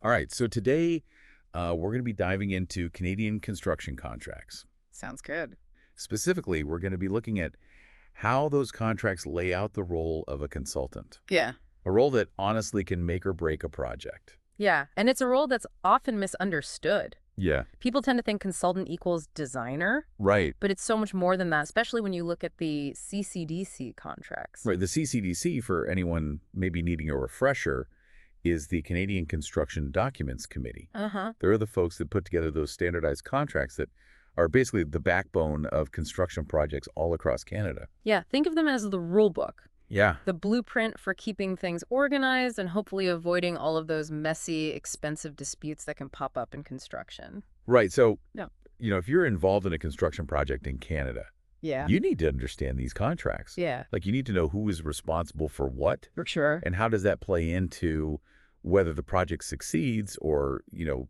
All right, so today we're going to be diving into Canadian construction contracts. Sounds good. Specifically, we're going to be looking at how those contracts lay out the role of a consultant, Yeah. a role that honestly can make or break a project. Yeah. And it's a role that's often misunderstood. Yeah. People tend to think consultant equals designer, Right. but it's so much more than that, especially when you look at the CCDC contracts. Right. The CCDC, for anyone maybe needing a refresher, is the Canadian Construction Documents Committee. Uh-huh. They're the folks that put together those standardized contracts that are basically the backbone of construction projects all across Canada. Yeah. Think of them as the rule book, Yeah. the blueprint for keeping things organized and hopefully avoiding all of those messy, expensive disputes that can pop up in construction. Right. So, Yeah. if you're involved in a construction project in Canada, Yeah. you need to understand these contracts. Yeah. Like, you need to know who is responsible for what, For sure. and how does that play into whether the project succeeds or,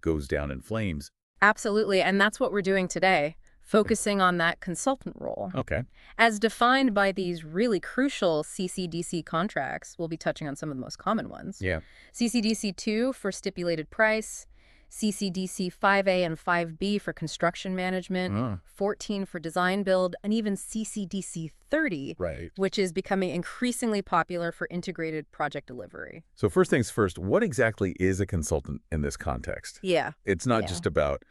goes down in flames. Absolutely. And that's what we're doing today, focusing on that consultant role. Okay. As defined by these really crucial CCDC contracts, we'll be touching on some of the most common ones. Yeah. CCDC 2 for stipulated price, CCDC 5A and 5B for construction management, 14 for design build, and even CCDC 30, Right. which is becoming increasingly popular for integrated project delivery. So first things first, what exactly is a consultant in this context? Yeah, It's not Yeah. just about,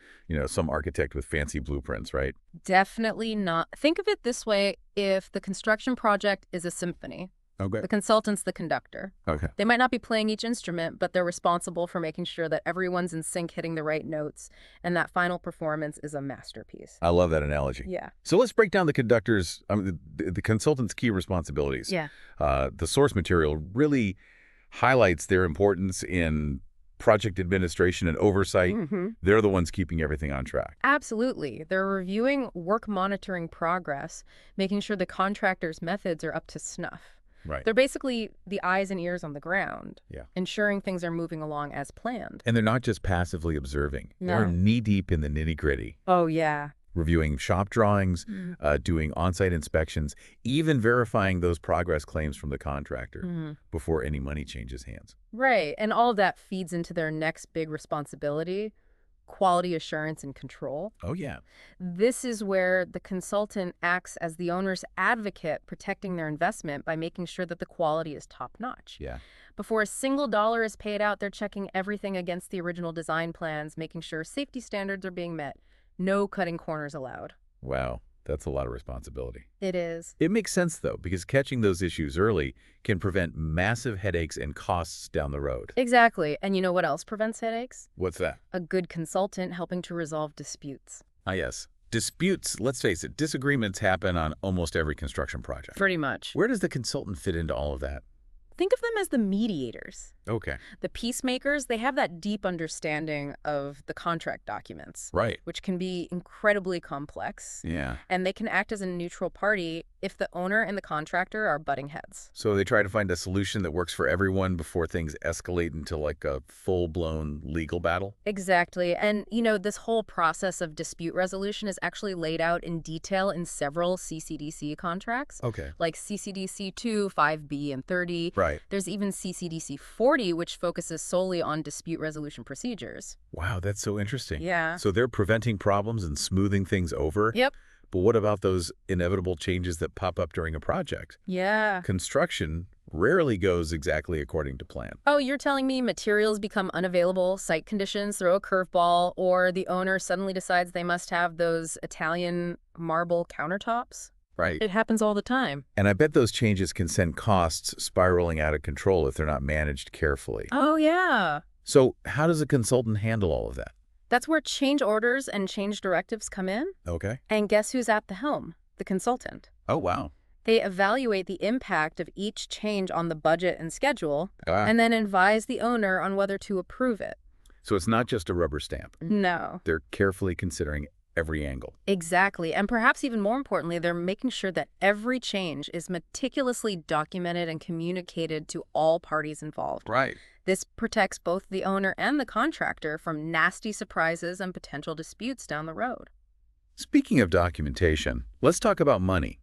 some architect with fancy blueprints, right? definitely not. Think of it this way. If the construction project is a symphony, Okay. the consultant's the conductor. Okay. They might not be playing each instrument, but they're responsible for making sure that everyone's in sync, hitting the right notes, and that final performance is a masterpiece. I love that analogy. Yeah. So let's break down the conductor's, the consultant's key responsibilities. Yeah. The source material really highlights their importance in project administration and oversight. They're the ones keeping everything on track. Absolutely. They're reviewing work monitoring progress, making sure the contractor's methods are up to snuff. Right. They're basically the eyes and ears on the ground, Yeah. ensuring things are moving along as planned. And they're not just passively observing. No. They're knee-deep in the nitty-gritty, Oh, yeah. reviewing shop drawings, doing on-site inspections, even verifying those progress claims from the contractor before any money changes hands. Right. And all of that feeds into their next big responsibility, quality assurance and control. Oh, yeah. This is where the consultant acts as the owner's advocate, protecting their investment by making sure that the quality is top-notch. Yeah. Before a single dollar is paid out, they're checking everything against the original design plans, making sure safety standards are being met. No cutting corners allowed. Wow. That's a lot of responsibility. It is. It makes sense, though, because catching those issues early can prevent massive headaches and costs down the road. Exactly. And you know what else prevents headaches? What's that? A good consultant helping to resolve disputes. Ah, yes. Disputes, let's face it, disagreements happen on almost every construction project. Pretty much. Where does the consultant fit into all of that? Think of them as the mediators. Okay. The peacemakers, they have that deep understanding of the contract documents, Right. which can be incredibly complex. Yeah. And they can act as a neutral party if the owner and the contractor are butting heads. So they try to find a solution that works for everyone before things escalate into like a full-blown legal battle? Exactly. And, this whole process of dispute resolution is actually laid out in detail in several CCDC contracts, Okay. like CCDC 2, 5B, and 30. Right. There's even CCDC 40, which focuses solely on dispute resolution procedures. Wow, that's so interesting. Yeah. So they're preventing problems and smoothing things over? Yep. But what about those inevitable changes that pop up during a project? Yeah. Construction rarely goes exactly according to plan. Oh, you're telling me materials become unavailable, site conditions throw a curveball, or the owner suddenly decides they must have those Italian marble countertops? Right. It happens all the time. And I bet those changes can send costs spiraling out of control if they're not managed carefully. Oh, yeah. So how does a consultant handle all of that? That's where change orders and change directives come in. Okay. And guess who's at the helm? The consultant. Oh, wow. They evaluate the impact of each change on the budget and schedule, Ah. and then advise the owner on whether to approve it. So it's not just a rubber stamp. No. They're carefully considering every angle. Exactly. And perhaps even more importantly, they're making sure that every change is meticulously documented and communicated to all parties involved. Right. This protects both the owner and the contractor from nasty surprises and potential disputes down the road. Speaking of documentation, let's talk about money.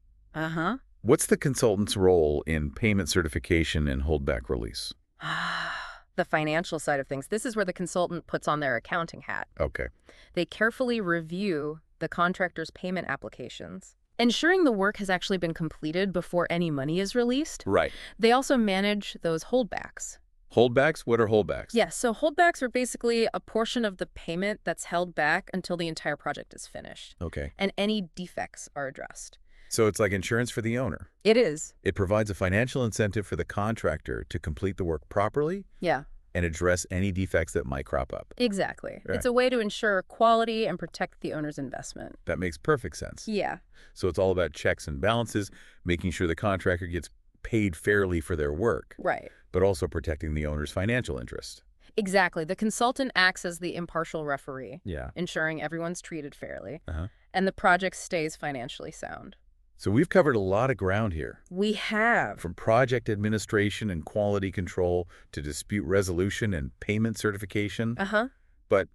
the financial side of things. This is where the consultant puts on their accounting hat. Okay. They carefully review the contractor's payment applications, ensuring the work has actually been completed before any money is released. Right. They also manage those holdbacks. Holdbacks? What are holdbacks? Yes, so holdbacks are basically a portion of the payment that's held back until the entire project is finished. Okay. And any defects are addressed. So it's like insurance for the owner. It is. It provides a financial incentive for the contractor to complete the work properly Yeah. and address any defects that might crop up. Exactly. Right. It's a way to ensure quality and protect the owner's investment. That makes perfect sense. Yeah. So it's all about checks and balances, making sure the contractor gets paid fairly for their work, Right. but also protecting the owner's financial interest. Exactly. The consultant acts as the impartial referee, Yeah. ensuring everyone's treated fairly, Uh-huh. and the project stays financially sound. So we've covered a lot of ground here, We have. from project administration and quality control to dispute resolution and payment certification. Uh-huh. But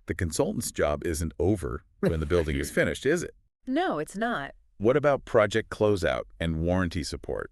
the consultant's job isn't over when the building is finished, is it? No, it's not. What about project closeout and warranty support?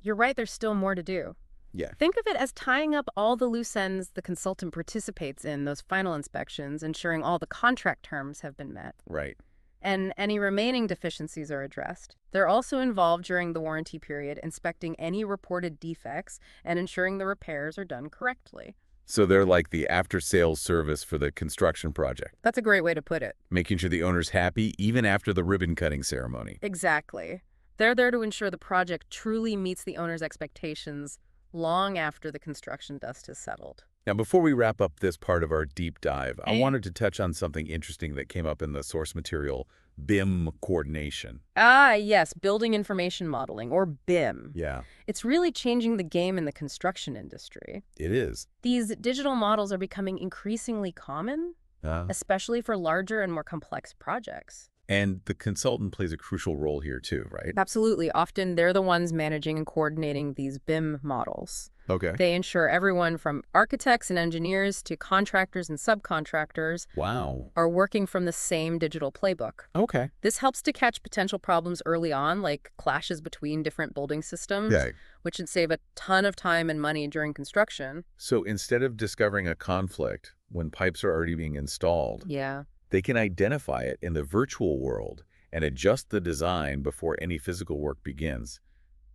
You're right, there's still more to do. Yeah. Think of it as tying up all the loose ends the consultant participates in those final inspections, ensuring all the contract terms have been met, Right. and any remaining deficiencies are addressed. They're also involved during the warranty period, inspecting any reported defects and ensuring the repairs are done correctly. So they're like the after-sales service for the construction project, That's a great way to put it. making sure the owner's happy even after the ribbon-cutting ceremony. Exactly. They're there to ensure the project truly meets the owner's expectations long after the construction dust has settled. Now, before we wrap up this part of our deep dive, I Eh? wanted to touch on something interesting that came up in the source material, BIM coordination. Ah, yes, Building Information Modeling, or BIM. Yeah, It's really changing the game in the construction industry. it is. These digital models are becoming increasingly common, especially for larger and more complex projects. And the consultant plays a crucial role here too, right? Absolutely. Often they're the ones managing and coordinating these BIM models. Okay. They ensure everyone from architects and engineers to contractors and subcontractors Wow. are working from the same digital playbook. Okay. This helps to catch potential problems early on, like clashes between different building systems, Yeah. which should save a ton of time and money during construction. So instead of discovering a conflict when pipes are already being installed, Yeah. they can identify it in the virtual world and adjust the design before any physical work begins.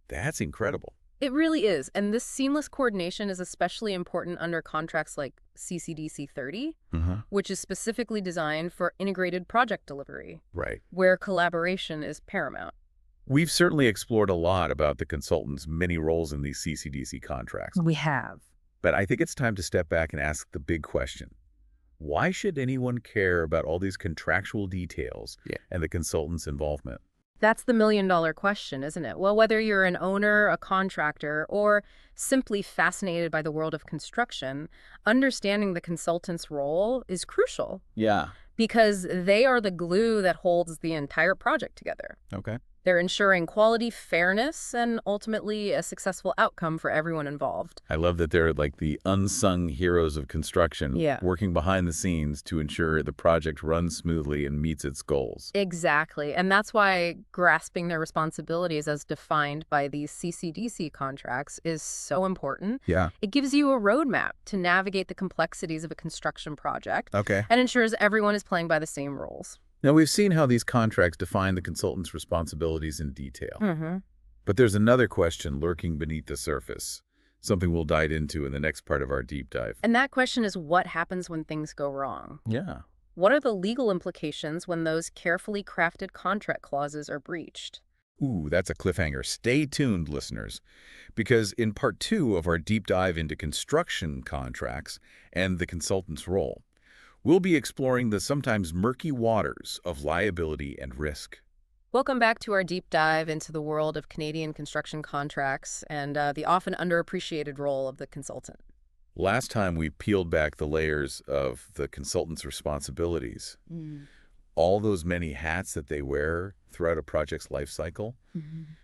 That's incredible. It really is. And this seamless coordination is especially important under contracts like CCDC 30, which is specifically designed for integrated project delivery, Right. where collaboration is paramount. We've certainly explored a lot about the consultant's many roles in these CCDC contracts, We have. but I think it's time to step back and ask the big question. Why should anyone care about all these contractual details and the consultant's involvement? That's the million-dollar question, isn't it? Well, whether you're an owner, a contractor, or simply fascinated by the world of construction, understanding the consultant's role is crucial Yeah. because they are the glue that holds the entire project together. Okay. They're ensuring quality, fairness, and ultimately a successful outcome for everyone involved. I love that they're like the unsung heroes of construction, Yeah. working behind the scenes to ensure the project runs smoothly and meets its goals. Exactly. And that's why grasping their responsibilities as defined by these CCDC contracts is so important. Yeah. It gives you a roadmap to navigate the complexities of a construction project Okay. and ensures everyone is playing by the same rules. Now, we've seen how these contracts define the consultant's responsibilities in detail. Mm-hmm. But there's another question lurking beneath the surface, something we'll dive into in the next part of our deep dive. And that question is, what happens when things go wrong? Yeah. What are the legal implications when those carefully crafted contract clauses are breached? Ooh, that's a cliffhanger. Stay tuned, listeners, because in part 2 of our deep dive into construction contracts and the consultant's role, we'll be exploring the sometimes murky waters of liability and risk. Welcome back to our deep dive into the world of Canadian construction contracts and the often underappreciated role of the consultant. Last time we peeled back the layers of the consultant's responsibilities, all those many hats that they wear throughout a project's life cycle,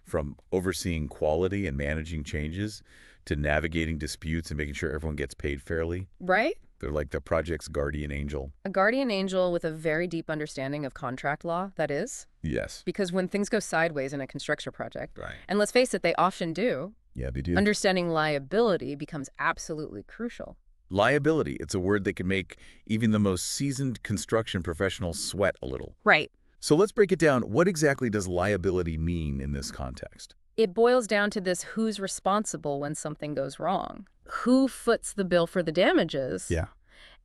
from overseeing quality and managing changes to navigating disputes and making sure everyone gets paid fairly. Right? They're like the project's guardian angel. A guardian angel with a very deep understanding of contract law, that is. Yes. Because when things go sideways in a construction project, Right. and let's face it, they often do, Yeah, they do. Understanding liability becomes absolutely crucial. Liability, it's a word that can make even the most seasoned construction professional sweat a little. Right. So let's break it down. What exactly does liability mean in this context? It boils down to this: who's responsible when something goes wrong? Who foots the bill for the damages? Yeah.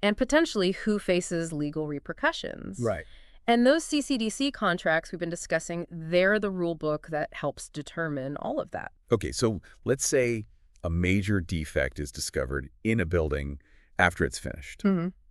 And potentially who faces legal repercussions? Right. And those CCDC contracts we've been discussing, they're the rule book that helps determine all of that. Okay, so let's say a major defect is discovered in a building after it's finished,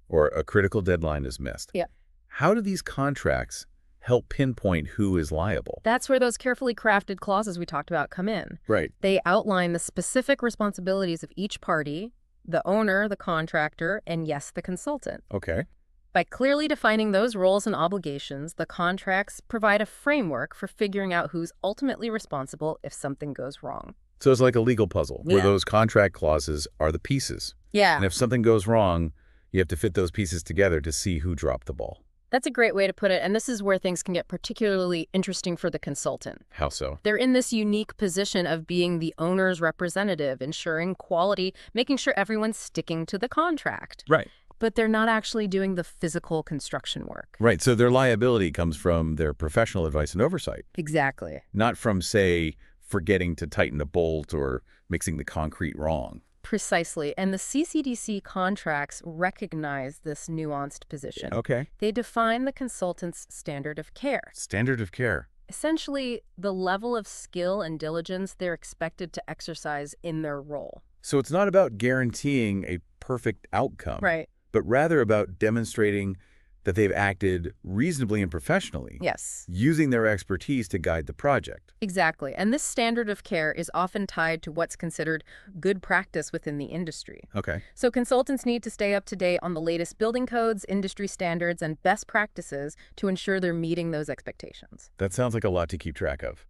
or a critical deadline is missed. Yeah. How do these contracts help pinpoint who is liable? That's where those carefully crafted clauses we talked about come in. Right. They outline the specific responsibilities of each party: the owner, the contractor, and yes, the consultant. Okay. By clearly defining those roles and obligations, the contracts provide a framework for figuring out who's ultimately responsible if something goes wrong. So it's like a legal puzzle where Yeah. those contract clauses are the pieces. Yeah. And if something goes wrong, you have to fit those pieces together to see who dropped the ball. That's a great way to put it, and this is where things can get particularly interesting for the consultant. How so? They're in this unique position of being the owner's representative, ensuring quality, making sure everyone's sticking to the contract. Right. But they're not actually doing the physical construction work. Right. So their liability comes from their professional advice and oversight, Exactly. not from, say, forgetting to tighten a bolt or mixing the concrete wrong. Precisely. And the CCDC contracts recognize this nuanced position. Okay. They define the consultant's standard of care. Standard of care. Essentially, the level of skill and diligence they're expected to exercise in their role. So it's not about guaranteeing a perfect outcome, Right. but rather about demonstrating that they've acted reasonably and professionally, Yes. using their expertise to guide the project. Exactly. And this standard of care is often tied to what's considered good practice within the industry. Okay. So consultants need to stay up to date on the latest building codes, industry standards, and best practices to ensure they're meeting those expectations. That sounds like a lot to keep track of.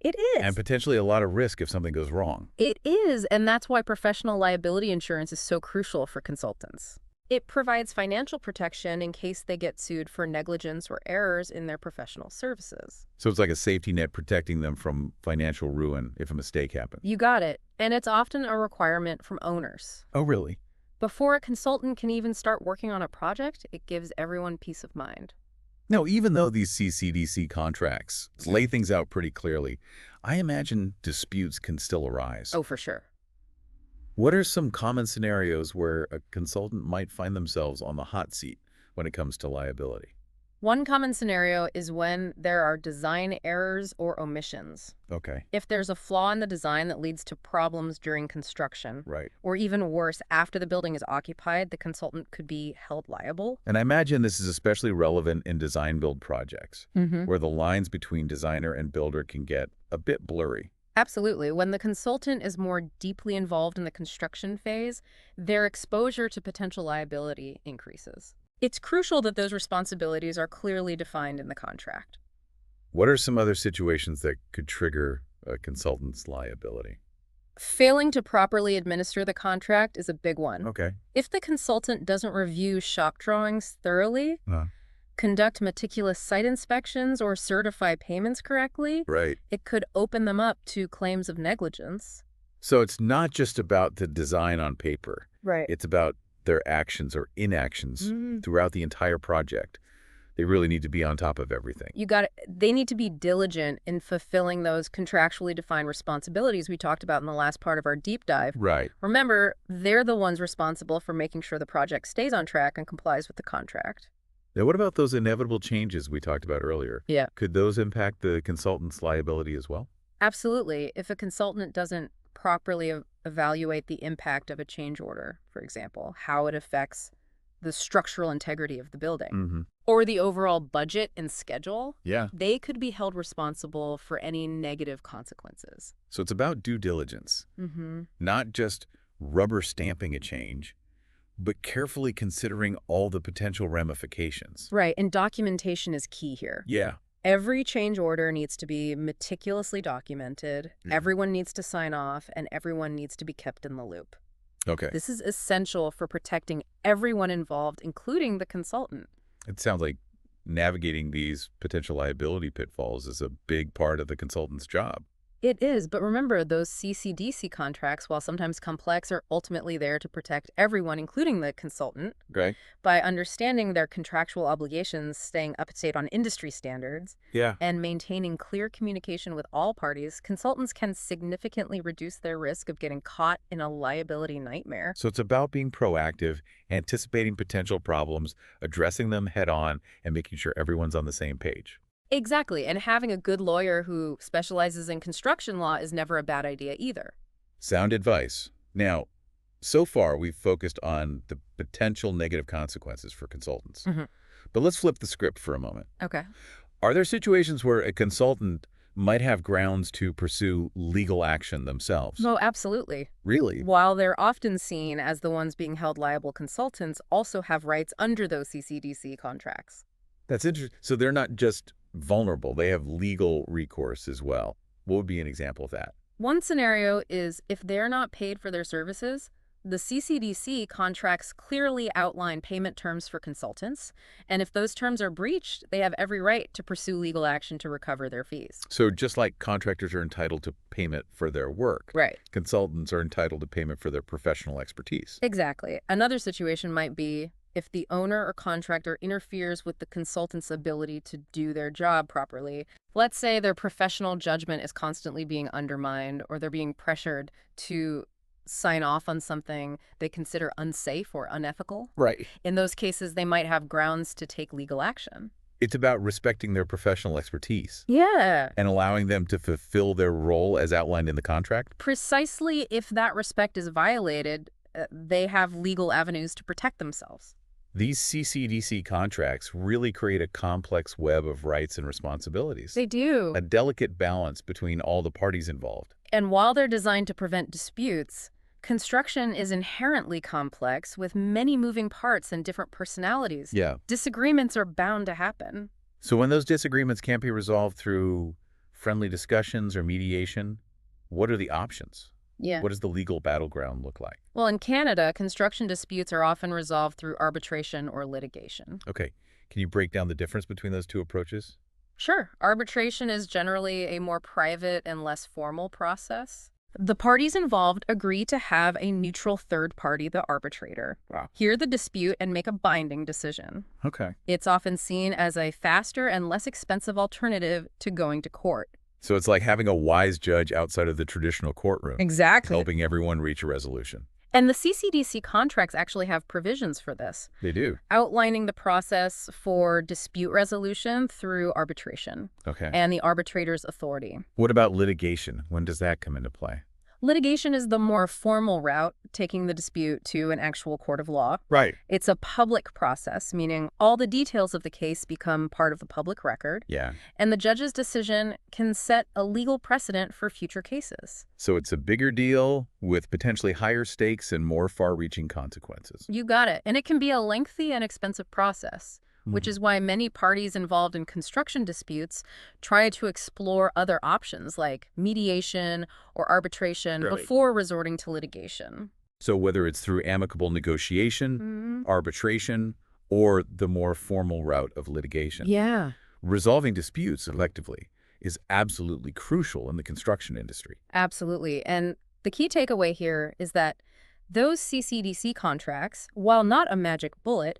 It is. And potentially a lot of risk if something goes wrong. It is, and that's why professional liability insurance is so crucial for consultants. It provides financial protection in case they get sued for negligence or errors in their professional services. So it's like a safety net protecting them from financial ruin if a mistake happens. You got it. And it's often a requirement from owners. Oh, really? Before a consultant can even start working on a project, it gives everyone peace of mind. Now, even though these CCDC contracts lay things out pretty clearly, I imagine disputes can still arise. Oh, for sure. What are some common scenarios where a consultant might find themselves on the hot seat when it comes to liability? One common scenario is when there are design errors or omissions. Okay. If there's a flaw in the design that leads to problems during construction, Right. or even worse, after the building is occupied, the consultant could be held liable. And I imagine this is especially relevant in design-build projects, where the lines between designer and builder can get a bit blurry. Absolutely. When the consultant is more deeply involved in the construction phase, their exposure to potential liability increases. It's crucial that those responsibilities are clearly defined in the contract. What are some other situations that could trigger a consultant's liability? Failing to properly administer the contract is a big one. Okay. If the consultant doesn't review shop drawings thoroughly, conduct meticulous site inspections, or certify payments correctly, Right. it could open them up to claims of negligence. So it's not just about the design on paper. Right. It's about their actions or inactions throughout the entire project. They really need to be on top of everything. They need to be diligent in fulfilling those contractually defined responsibilities we talked about in the last part of our deep dive. Right. Remember, they're the ones responsible for making sure the project stays on track and complies with the contract. Now, what about those inevitable changes we talked about earlier? Yeah. Could those impact the consultant's liability as well? Absolutely. If a consultant doesn't properly evaluate the impact of a change order, for example, how it affects the structural integrity of the building, or the overall budget and schedule, Yeah. they could be held responsible for any negative consequences. So it's about due diligence, not just rubber stamping a change, but carefully considering all the potential ramifications. Right, and documentation is key here. Yeah. Every change order needs to be meticulously documented, everyone needs to sign off, and everyone needs to be kept in the loop. Okay. This is essential for protecting everyone involved, including the consultant. It sounds like navigating these potential liability pitfalls is a big part of the consultant's job. It is, but remember, those CCDC contracts, while sometimes complex, are ultimately there to protect everyone, including the consultant. Okay. By understanding their contractual obligations, staying up to date on industry standards, Yeah. and maintaining clear communication with all parties, consultants can significantly reduce their risk of getting caught in a liability nightmare. So it's about being proactive, anticipating potential problems, addressing them head on, and making sure everyone's on the same page. Exactly, and having a good lawyer who specializes in construction law is never a bad idea either. Sound advice. Now, so far we've focused on the potential negative consequences for consultants. But let's flip the script for a moment. Okay. Are there situations where a consultant might have grounds to pursue legal action themselves? Oh, absolutely. Really? While they're often seen as the ones being held liable, consultants also have rights under those CCDC contracts. That's interesting. So they're not just vulnerable, they have legal recourse as well. What would be an example of that? One scenario is if they're not paid for their services, the CCDC contracts clearly outline payment terms for consultants, and if those terms are breached, they have every right to pursue legal action to recover their fees. So just like contractors are entitled to payment for their work, Right. consultants are entitled to payment for their professional expertise. Exactly. Another situation might be if the owner or contractor interferes with the consultant's ability to do their job properly. Let's say their professional judgment is constantly being undermined, or they're being pressured to sign off on something they consider unsafe or unethical. Right. In those cases, they might have grounds to take legal action. It's about respecting their professional expertise Yeah. and allowing them to fulfill their role as outlined in the contract. Precisely, if that respect is violated, they have legal avenues to protect themselves. These CCDC contracts really create a complex web of rights and responsibilities. They do. A delicate balance between all the parties involved. And while they're designed to prevent disputes, construction is inherently complex with many moving parts and different personalities. Yeah. Disagreements are bound to happen. So when those disagreements can't be resolved through friendly discussions or mediation, what are the options? Yeah. What does the legal battleground look like? Well, in Canada, construction disputes are often resolved through arbitration or litigation. Okay. Can you break down the difference between those two approaches? Sure. Arbitration is generally a more private and less formal process. The parties involved agree to have a neutral third party, the arbitrator, hear the dispute and make a binding decision. Okay. It's often seen as a faster and less expensive alternative to going to court. So it's like having a wise judge outside of the traditional courtroom, Exactly. helping everyone reach a resolution. And the CCDC contracts actually have provisions for this, They do. outlining the process for dispute resolution through arbitration Okay. and the arbitrator's authority. What about litigation? When does that come into play? Litigation is the more formal route, taking the dispute to an actual court of law. Right. It's a public process, meaning all the details of the case become part of the public record, Yeah. and the judge's decision can set a legal precedent for future cases. So it's a bigger deal with potentially higher stakes and more far-reaching consequences. You got it. And it can be a lengthy and expensive process, which is why many parties involved in construction disputes try to explore other options like mediation or arbitration Really? before resorting to litigation. So whether it's through amicable negotiation, arbitration, or the more formal route of litigation, Yeah. resolving disputes effectively is absolutely crucial in the construction industry. Absolutely. And the key takeaway here is that those CCDC contracts, while not a magic bullet,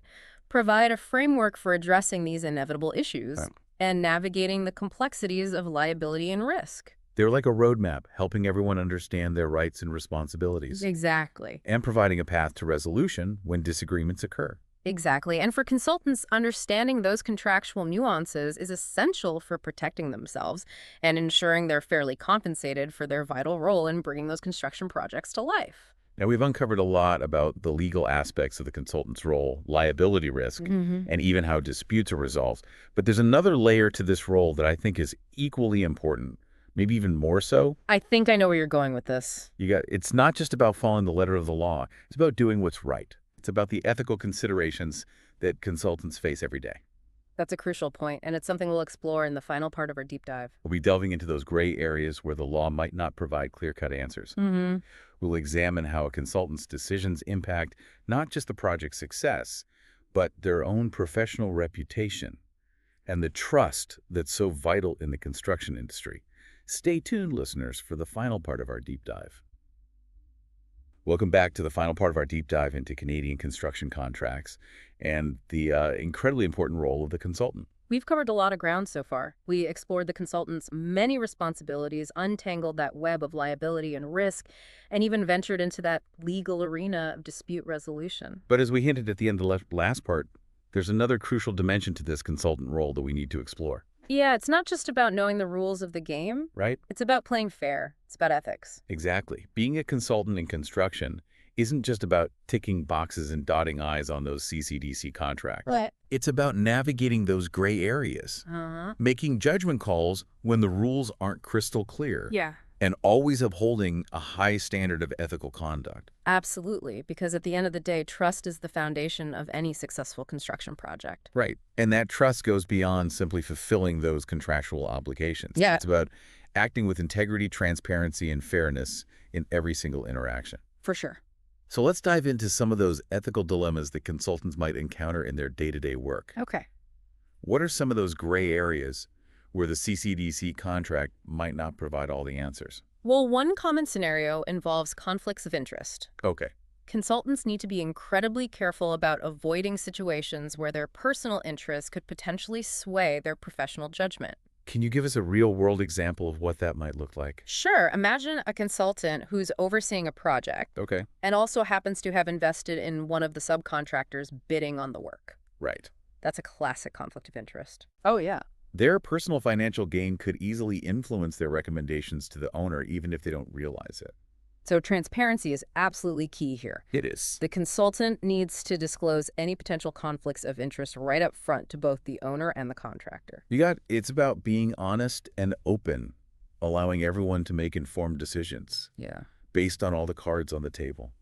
provide a framework for addressing these inevitable issues and navigating the complexities of liability and risk. They're like a roadmap, helping everyone understand their rights and responsibilities, Exactly. and providing a path to resolution when disagreements occur. Exactly. And for consultants, understanding those contractual nuances is essential for protecting themselves and ensuring they're fairly compensated for their vital role in bringing those construction projects to life. Now, we've uncovered a lot about the legal aspects of the consultant's role, liability risk, and even how disputes are resolved. But there's another layer to this role that I think is equally important, maybe even more so. I think I know where you're going with this. It's not just about following the letter of the law. It's about doing what's right. It's about the ethical considerations that consultants face every day. That's a crucial point, and it's something we'll explore in the final part of our deep dive. We'll be delving into those gray areas where the law might not provide clear-cut answers. We'll examine how a consultant's decisions impact not just the project's success, but their own professional reputation and the trust that's so vital in the construction industry. Stay tuned, listeners, for the final part of our deep dive. Welcome back to the final part of our deep dive into Canadian construction contracts and the incredibly important role of the consultant. We've covered a lot of ground so far. We explored the consultant's many responsibilities, untangled that web of liability and risk, and even ventured into that legal arena of dispute resolution. But as we hinted at the end of the last part, there's another crucial dimension to this consultant role that we need to explore. Yeah, it's not just about knowing the rules of the game. Right? It's about playing fair. It's about ethics. Exactly. Being a consultant in construction isn't just about ticking boxes and dotting I's on those CCDC contracts. Right. It's about navigating those gray areas, making judgment calls when the rules aren't crystal clear, Yeah. and always upholding a high standard of ethical conduct. Absolutely, because at the end of the day, trust is the foundation of any successful construction project. Right. And that trust goes beyond simply fulfilling those contractual obligations. Yeah. It's about acting with integrity, transparency, and fairness in every single interaction. For sure. So let's dive into some of those ethical dilemmas that consultants might encounter in their day-to-day work. Okay. What are some of those gray areas where the CCDC contract might not provide all the answers? Well, one common scenario involves conflicts of interest. Okay. Consultants need to be incredibly careful about avoiding situations where their personal interests could potentially sway their professional judgment. Can you give us a real-world example of what that might look like? Sure, imagine a consultant who's overseeing a project Okay. and also happens to have invested in one of the subcontractors bidding on the work. Right. That's a classic conflict of interest. Oh, yeah. Their personal financial gain could easily influence their recommendations to the owner, even if they don't realize it. So transparency is absolutely key here. It is. The consultant needs to disclose any potential conflicts of interest right up front to both the owner and the contractor. It's about being honest and open, allowing everyone to make informed decisions Yeah. based on all the cards on the table.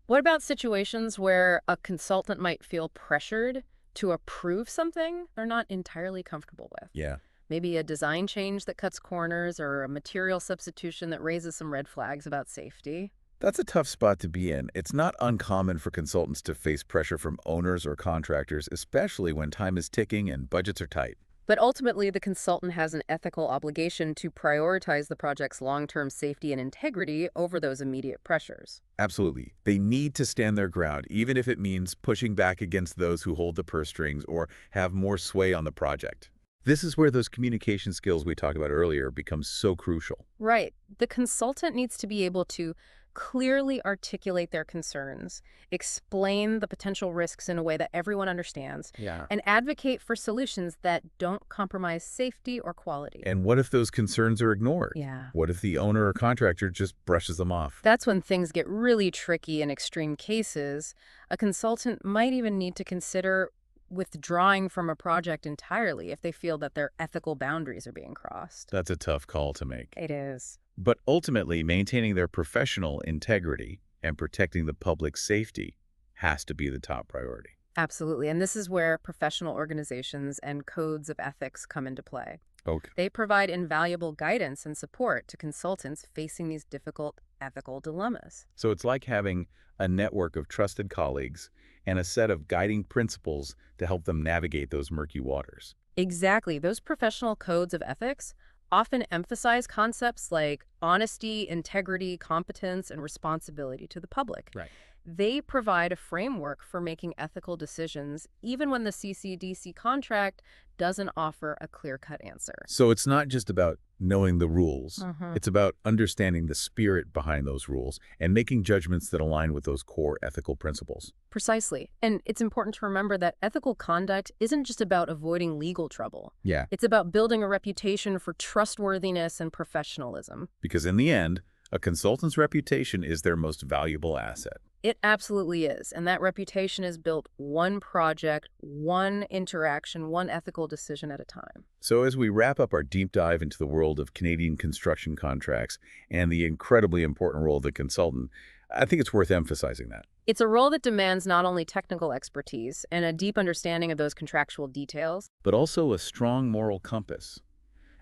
What about situations where a consultant might feel pressured to approve something they're not entirely comfortable with? Yeah. Maybe a design change that cuts corners or a material substitution that raises some red flags about safety. That's a tough spot to be in. It's not uncommon for consultants to face pressure from owners or contractors, especially when time is ticking and budgets are tight. But ultimately, the consultant has an ethical obligation to prioritize the project's long-term safety and integrity over those immediate pressures. Absolutely. They need to stand their ground, even if it means pushing back against those who hold the purse strings or have more sway on the project. This is where those communication skills we talked about earlier become so crucial. Right. The consultant needs to be able to clearly articulate their concerns, explain the potential risks in a way that everyone understands, Yeah. and advocate for solutions that don't compromise safety or quality. And what if those concerns are ignored? Yeah. What if the owner or contractor just brushes them off? That's when things get really tricky in extreme cases. A consultant might even need to consider withdrawing from a project entirely if they feel that their ethical boundaries are being crossed. That's a tough call to make. It is. But ultimately, maintaining their professional integrity and protecting the public's safety has to be the top priority. Absolutely. And this is where professional organizations and codes of ethics come into play. Okay. They provide invaluable guidance and support to consultants facing these difficult ethical dilemmas. So it's like having a network of trusted colleagues and a set of guiding principles to help them navigate those murky waters. Exactly. Those professional codes of ethics often emphasize concepts like honesty, integrity, competence, and responsibility to the public. Right. They provide a framework for making ethical decisions, even when the CCDC contract doesn't offer a clear-cut answer. So it's not just about knowing the rules. Mhm. It's about understanding the spirit behind those rules and making judgments that align with those core ethical principles. Precisely. And it's important to remember that ethical conduct isn't just about avoiding legal trouble. Yeah. It's about building a reputation for trustworthiness and professionalism. Because in the end, a consultant's reputation is their most valuable asset. It absolutely is. And that reputation is built one project, one interaction, one ethical decision at a time. So as we wrap up our deep dive into the world of Canadian construction contracts and the incredibly important role of the consultant, I think it's worth emphasizing that. It's a role that demands not only technical expertise and a deep understanding of those contractual details, But also a strong moral compass,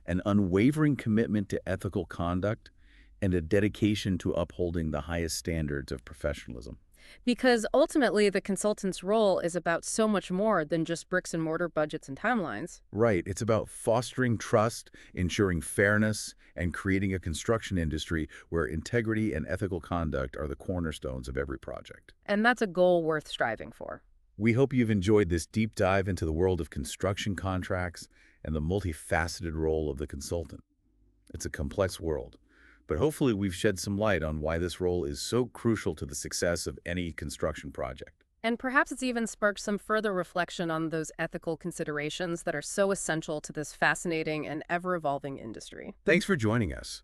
an unwavering commitment to ethical conduct, and a dedication to upholding the highest standards of professionalism. Because ultimately, the consultant's role is about so much more than just bricks and mortar budgets and timelines. Right. It's about fostering trust, ensuring fairness, and creating a construction industry where integrity and ethical conduct are the cornerstones of every project. And that's a goal worth striving for. We hope you've enjoyed this deep dive into the world of construction contracts and the multifaceted role of the consultant. It's a complex world, but hopefully we've shed some light on why this role is so crucial to the success of any construction project. And perhaps it's even sparked some further reflection on those ethical considerations that are so essential to this fascinating and ever-evolving industry. Thanks for joining us.